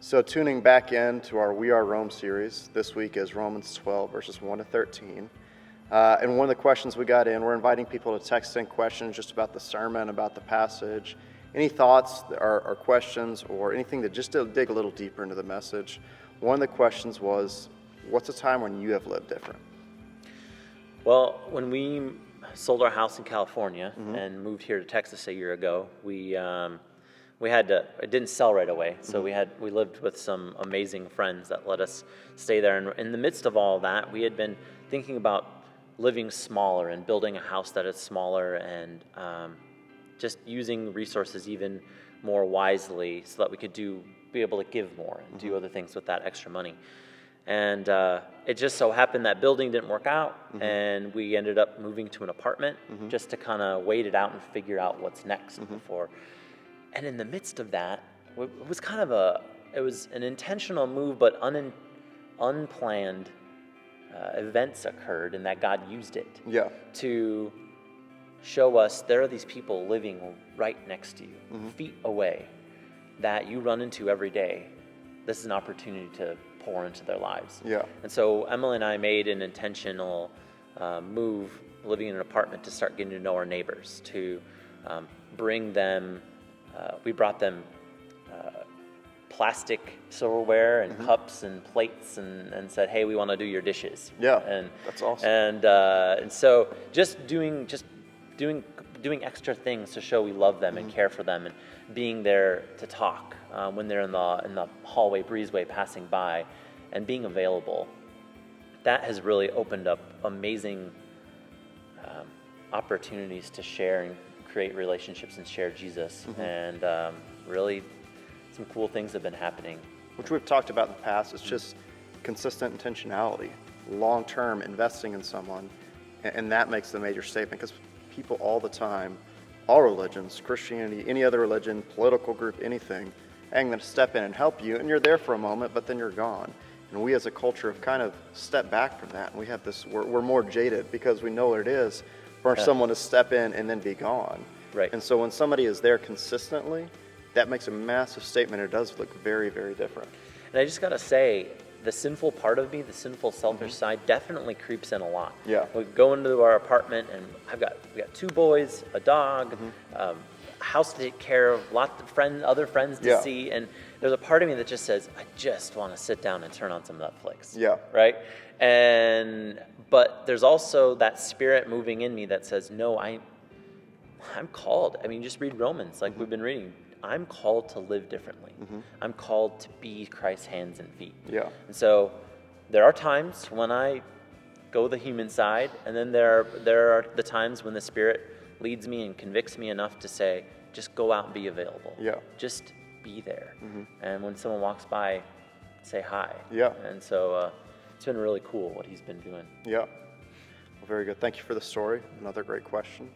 So tuning back in to our We Are Rome series, this week is Romans 12, verses 1 to 13. And one of the questions we got in, we're inviting people to text in questions just about the sermon, about the passage. Any thoughts or questions or anything that just to dig a little deeper into the message. One of the questions was, what's a time when you have lived different? Well, when we sold our house in California and moved here to Texas a year ago, we had to, it didn't sell right away, so we lived with some amazing friends that let us stay there. And in the midst of all that, we had been thinking about living smaller and building a house that is smaller and just using resources even more wisely so that we could be able to give more and do other things with that extra money. And it just so happened that building didn't work out, and we ended up moving to an apartment just to kind of wait it out and figure out what's next before. And in the midst of that, it was an intentional move, but unplanned events occurred, and that God used it to show us there are these people living right next to you, feet away, that you run into every day. This is an opportunity to pour into their lives. And so Emily and I made an intentional move, living in an apartment, to start getting to know our neighbors, to bring them. We brought them plastic silverware and cups and plates, and said, "Hey, we want to do your dishes." And that's awesome. And so just doing extra things to show we love them and care for them, and being there to talk when they're in the hallway, breezeway, passing by, and being available. That has really opened up amazing opportunities to share and create relationships and share Jesus. And really some cool things have been happening. Which we've talked about in the past. It's just consistent intentionality, long-term investing in someone, and that makes the major statement, because people all the time, all religions, Christianity, any other religion, political group, anything, I'm going to step in and help you, and you're there for a moment, but then you're gone. And we as a culture have kind of stepped back from that, and we have this, we're more jaded because we know what it is for someone to step in and then be gone. Right. And so when somebody is there consistently, that makes a massive statement. It does look very, very different. And I just got to say, the sinful part of me, the sinful selfish side, definitely creeps in a lot. We go into our apartment, and we got 2 boys, a dog, a house to take care of, lots of other friends to see, and there's a part of me that just says, I just want to sit down and turn on some Netflix. Right? But there's also that spirit moving in me that says, no, I'm called. I mean, just read Romans, like we've been reading. I'm called to live differently. I'm called to be Christ's hands and feet. And so there are times when I go the human side, and then there are the times when the Spirit leads me and convicts me enough to say, just go out and be available. Just be there. And when someone walks by, say hi. And so it's been really cool what he's been doing. Well, very good. Thank you for the story. Another great question.